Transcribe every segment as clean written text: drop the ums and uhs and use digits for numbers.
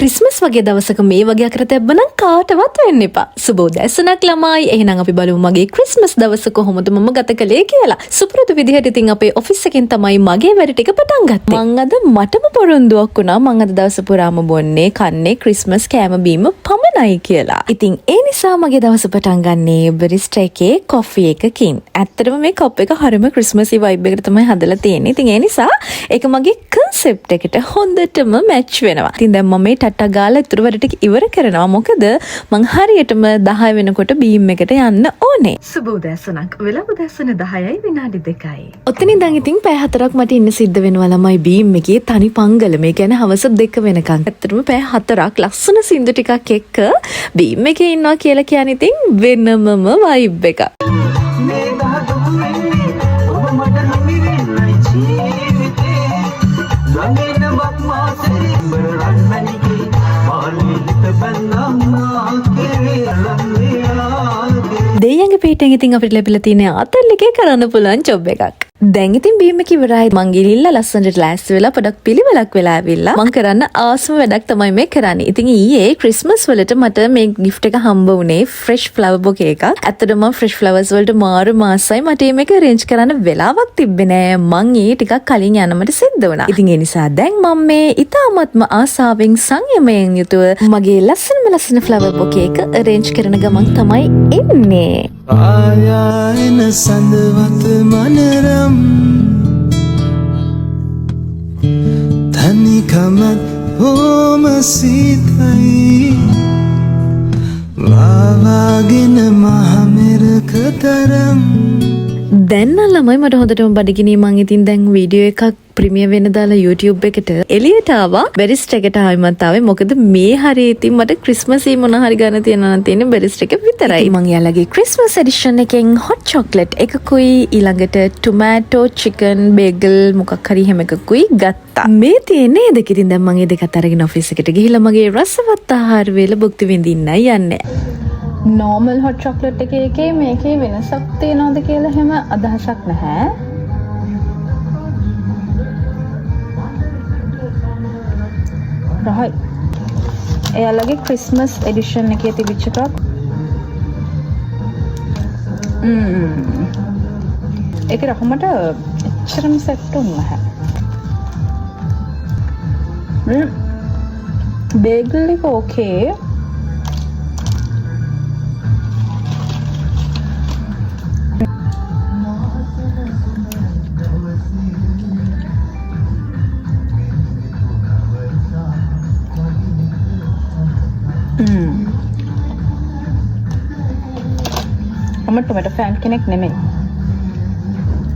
Christmas වගේ දවසක මේ වගේ අකරතැබ්බ නම් කාටවත් වෙන්න එපා. සුබ උදෑසනක් ළමයි. එහෙනම් අපි බලමු මගේ ක්‍රිස්මස් දවස කොහොමද මම ගත කළේ කියලා. සුපුරුදු විදිහට ඉතින් අපේ ඔෆිස් එකෙන් තමයි මගේ වැඩ ටික පටන් ගත්තේ. මං අද මටම පොරොන්දුවක් වුණා මං අද දවස පුරාම බොන්නේ කන්නේ ක්‍රිස්මස් කෑම බීම පමණයි කියලා. ඉතින් ඒ නිසා මගේ දවස පටන් ගන්නේ බරිස්ටා එකේ කොෆි එකකින්. ඇත්තටම මේ කප් එක හරිම ක්‍රිස්මසි වයිබ් එකකට තමයි හදලා තියෙන්නේ. ඉතින් ඒ නිසා ඒක මගේ කන්සෙප්ට් එකට හොඳටම මැච් වෙනවා. ඉතින් දැන් මම මේ ටට්ටා ගාලා ඉතුරු වැඩ ටික ඉවර කරනවා. මොකද මං හරියටම 10 වෙනකොට බීම් එකට යන්න ඕනේ. සුබ උදෑසනක්. වෙලාව උදෑසන 10යි විනාඩි 2යි. ඔතනින් ඉඳන් ඉතින් පැය 4ක් මට ඉන්න සිද්ධ වෙනවා ළමයි බීම් එකේ තනි පංගල. මේ කියන්නේ හවස 2 වෙනකන්. ඇත්තටම පැය 4ක් ලස්සන සින්දු ටිකක් එක්ක බීම් එකේ ඉන්නවා කියලා කියන්නේ ඉතින් වෙනමම වයිබ් එකක්. දෙයියන්ගේ පිටෙන් ඉතින් අපිට ලැබිලා තියෙන ආතල් එකේ කරන්න පුළුවන් ජොබ් එකක්. දැන් ඉතින් බීම් එක ඉවරයි. මං ගිහිල්ලා ලස්සනට ලෑස්ති වෙලා පොඩක් පිළිවෙලක් වෙලා ආවිල්ලා මං කරන්න ආසම වැඩක් තමයි මේ කරන්නේ. ඉතින් ඊයේ ක්‍රිස්මස් වලට මට මේ gift එක හම්බ වුණේ fresh flower bouquet එකක්. ඇත්තටම fresh flowers වලට මාරු මාසයි මට මේක arrange කරන්න වෙලාවක් තිබ්බේ නෑ. මං ඊයේ ටිකක් කලින් යන්න මට සිද්ධ වුණා. ඉතින් ඒ නිසා දැන් මම මේ ඊටාත්ම ආසාවෙන් සංයමයෙන් යුතුව මගේ ලස්සන flower bouquet එක arrange කරන ගමන් තමයි එන්නේ. ආයන සඳවත මනරම් තනිකමත් හෝම සීතයි වාවාගෙන මහමෙරක තරම්. දැන් නම් ළමයි මට හොඳටම බඩගිනි. මං ඉතින් දැන් වීඩියෝ එකක් ප්‍රීමියර් වෙන්න දාලා YouTube එකට එළියට ආවා. බෙරිස්ට් එකට ආවමත් ආවේ. මොකද මේ හරිය ඉතින් මට ක්‍රිස්මසී මොන හරි ගන්න තියෙනවා නම් තියෙන්නේ බෙරිස්ට් එක විතරයි. මං යාළගේ ක්‍රිස්මස් එඩිෂන් එකෙන් hot chocolate එකකුයි ඊළඟට tomato chicken bagel මොකක් හරි හැම එකකුයි ගත්තා. මේ තියෙන්නේ දෙක. ඉතින් දැන් මං ඒ දෙකත් අරගෙන ඔෆිස් එකට ගිහිල්ලා මගේ රසවත් ආහාර වේල භුක්ති විඳින්නයි යන්නේ. normal hot chocolate එකේ මේකේ වෙනසක් තියනවද කියලා හැම අදහසක් නැහැ. රහයි. එයාලගේ ක්‍රිස්මස් එඩිෂන් එකේ තිබිච්ච එකක්. ඒක රහමට එච්චරම සෙට් වුණා නැහැ. බේගල් එක ඕකේ. මම ටොමැටෝ ෆෑන් කෙනෙක් නෙමෙයි.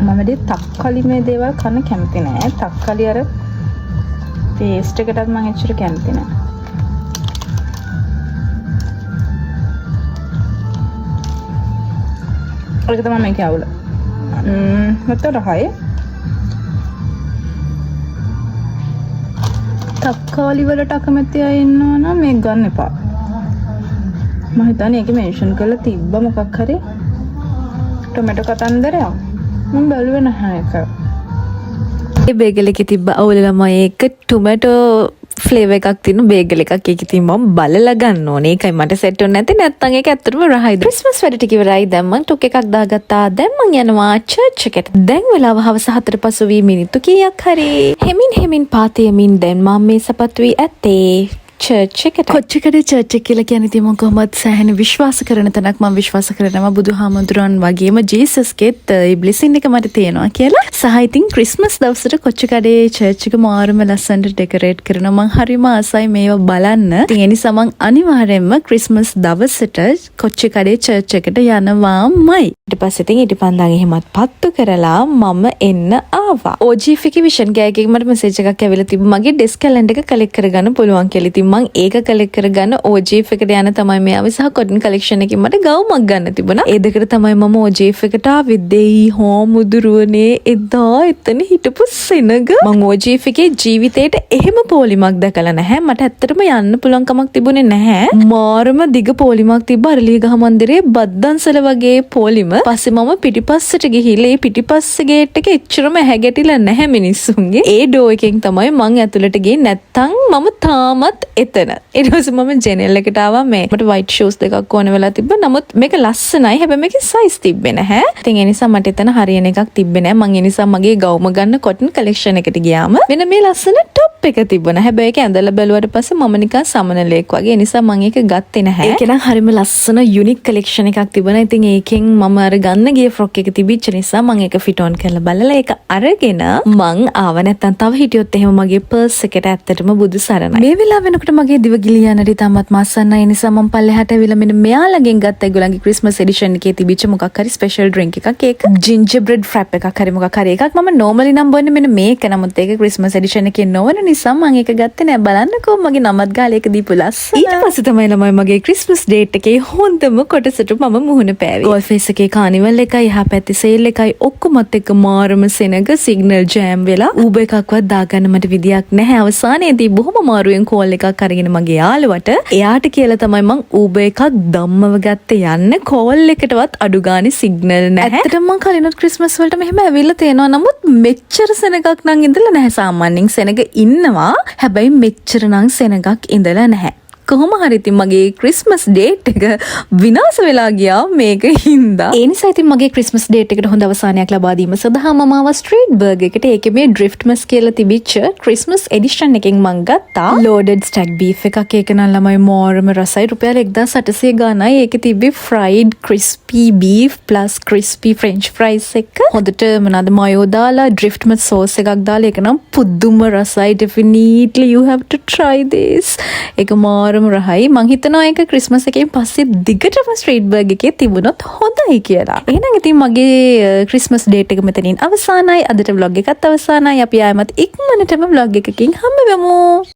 මම තක්කලි මේ දේවල් කන්න කැමති නෑ. තක්කලි අර පේස්ට් එකටත් මම එච්චර කැමති නෑ. ඒක තමයි මේකේ අවුල. මතට රහයි. තක්කාලි වලට අකමැති අය ඉන්නවා නම් මේක ගන්න එපා. මම හිතන්නේ ඒකේ මෙන්ෂන් කරලා තිබ්බ මොකක් හරි ටොමැටෝ කතන්දරයක්. මම බැලුවේ නැහැ ඒක. ඒ බේගල් එකේ තිබ්බ අවුල ළමයි ඒක ටොමැටෝ ෆ්ලේවර් එකක් තියෙන බේගල් එකක්. ඒක ඉතින් මම බලලා ගන්න ඕනේ. ඒකයි මට සෙට් වෙන්නේ නැත්තේ. නැත්තම් ඒක ඇත්තටම රහයි. ක්‍රිස්මස් වැඩ ටික ඉවරයි. දැන් මම ටොක් එකක් දාගත්තා. දැන් මම යනවා චර්ච් එකට. දැන් වෙලාව හවස 4:05 මිනිත්තු කීයක් හරි. හෙමින් පාතේමින් දැන් මම මේ සපත්තුයි ඇත්තේ චර්ච් එකට. කොච්චරද චර්ච් එක කියලා කියන්නේ ඉතින් මම කොහොමද සෑහෙන විශ්වාස කරන තැනක්. මම විශ්වාස කරනවා බුදුහාමුදුරන් වගේම ජීසස්ගෙත් ඒ බ්ලෙසින් එක මට තියෙනවා කියලා. සහ ඉතින් ක්‍රිස්මස් දවසට කොච්චරේ චර්ච් එක මාරුම ලස්සනට ඩෙකොරේට් කරනවා. මම හරිම ආසයි මේව බලන්න. ඉතින් ඒ නිසා මම අනිවාර්යයෙන්ම ක්‍රිස්මස් දවසට කොච්චරේ චර්ච් එකට යනවාමයි. ඊට පස්සේ ඉතින් ඉටිපන්දන් එහෙමත් පත්තු කරලා මම එන්න ආවා. OGification ගෑගේක මට මෙසේජ් එකක් ඇවිල්ලා තිබ්බා මගේ ඩෙස්ක් කැලෙන්ඩර් එක කලෙක්ට් කරගන්න පුළුවන් කියලා. ඉතින් මං ඒක කලෙක්ට් කරගන්න OGF එකට යන තමයි මේ ආවේ. සහ කොටන් කලෙක්ෂන් එකකින් මට ගවුමක් ගන්න තිබුණා. ඒ දෙකට තමයි මම OGF එකට ආවේ. දෙයි හාමුදුරුවනේ එදා එතන හිටපු සෙනග. මං OGF එකේ ජීවිතේට එහෙම පොලිමක් දැකලා නැහැ. මට ඇත්තටම යන්න පුළුවන් කමක් තිබුණේ නැහැ. මාරම දිග පොලිමක් තිබ්බ අරලියගහ මන්දිරේ බද්දන්සල වගේ පොලිම. පස්සේ මම පිටිපස්සට ගිහිල්ලා ඒ පිටිපස්ස ගේට් එක එච්චරම හැගැටිලා නැහැ මිනිස්සුන්ගේ. ඒ ඩෝ එකෙන් තමයි මං ඇතුළට ගියේ. නැත්තම් මම තාමත් එතන. ඊට පස්සේ මම ජෙනල් එකට ආවා මේ. මට white shoes දෙකක් ඕන වෙලා තිබ්බා. නමුත් මේක ලස්සනයි. හැබැයි මේකේ size තිබ්බේ නැහැ. ඉතින් ඒ නිසා මට එතන හරියන එකක් තිබ්බේ නැහැ. මම ඒ නිසා මගේ ගවුම ගන්න cotton collection එකට ගියාම මෙන්න මේ ලස්සන top එක තිබුණා. හැබැයි ඒක ඇඳලා බැලුවට පස්සේ මම නිකන් සමනලෙක් වගේ. ඒ නිසා මම ඒක ගත්තේ නැහැ. ඒක නම් හරියම ලස්සන unique collection එකක් තිබුණා. ඉතින් ඒකෙන් මම අර ගන්න ගිය frock එක තිබිච්ච නිසා මම ඒක fit on කරලා බලලා ඒක අරගෙන මං ආව. නැත්තම් තව හිටියොත් එහෙම මගේ purse එකට ඇත්තටම බුදු සරණයි. මේ වෙලාව වෙනකොට මගේ දිව ගිලියනට තාමත් මාසන්නයි. ඒ නිසා මම පල්ලෙහාට ඇවිල්ලා මෙන්න මෙයාලගෙන් ගත්ත ඒගොල්ලන්ගේ Christmas edition එකේ තිබිච්ච මොකක් හරි special drink එකක්. ඒක gingerbread frap එකක් හරි මොකක් හරි එකක්. මම normally නම් බොන්නේ මෙන්න මේක. නමුත් ඒක Christmas edition එකේ නොවන නිසා මම ඒක ගත්තේ නෑ. බලන්නකෝ මගේ නමත් ගාලා ඒක දීපු ලස්සන. ඊට පස්සේ තමයි ළමයි මගේ Christmas date එකේ හොඳම කොටසට මම මුහුණ පෑවේ. Golf face එකේ carnival එකයි එහා පැත්තේ sale එකයි ඔක්කොමත් එක්ක මාරම සෙනග signal jam වෙලා Uber එකක්වත් දාගන්න මට විදියක් නැහැ. අවසානයේදී බොහොම අමාරුවෙන් කෝල් එකක් අරගෙන මගේ යාළුවට එයාට කියලා තමයි මං Uber එකක් ධම්මව ගත්තේ යන්න. කෝල් එකටවත් අඩු ගානේ සිග්නල් නැහැ. ඇත්තටම මං කලිනුත් ක්‍රිස්මස් වලට මෙහෙම ඇවිල්ලා තේනවා. නමුත් මෙච්චර සෙනගක් නම් ඉඳලා නැහැ. සාමාන්‍යයෙන් සෙනග ඉන්නවා. හැබැයි මෙච්චර නම් සෙනගක් ඉඳලා නැහැ. කොහොම හරි ඉතින් මගේ ක්‍රිස්මස් ඩේට් එක විනාශ වෙලා ගියා මේක හින්දා. ඒ නිසා ඉතින් මගේ ක්‍රිස්මස් ඩේට් එකට හොඳ අවසානයක් ලබා දීම සඳහා මම ආව ස්ට්‍රීට් බර්ගර් එකට. ඒකේ මේ ඩ්‍රිෆ්ට්මස් කියලා තිබිච්ච ක්‍රිස්මස් එඩිෂන් එකෙන් මං ගත්තා loaded stack beef එකක්. ඒක නම් ළමයි මෝරම රසයි. රුපියල් 1800 ගානයි. ඒකේ තිබ්බේ fried crispy beef plus crispy french fries එක. හොඳට මොනවාද මයෝ දාලා ඩ්‍රිෆ්ට්මස් sauce එකක් දාලා ඒක නම් පුදුම රසයි. definitely you have to try this. ඒක රහයි. මං හිතනවා ඒක ක්‍රිස්මස් එකෙන් පස්සේ දිගටම ස්ට්‍රීට් බර්ගර් එකේ තිබුණොත් හොඳයි කියලා. එහෙනම් ඉතින් මගේ ක්‍රිස්මස් ඩේට් එක මෙතනින් අවසానයි. අදට vlog එකත් අවසానයි. අපි ආයෙමත් ඉක්මනටම vlog එකකින් හම්බ වෙමු.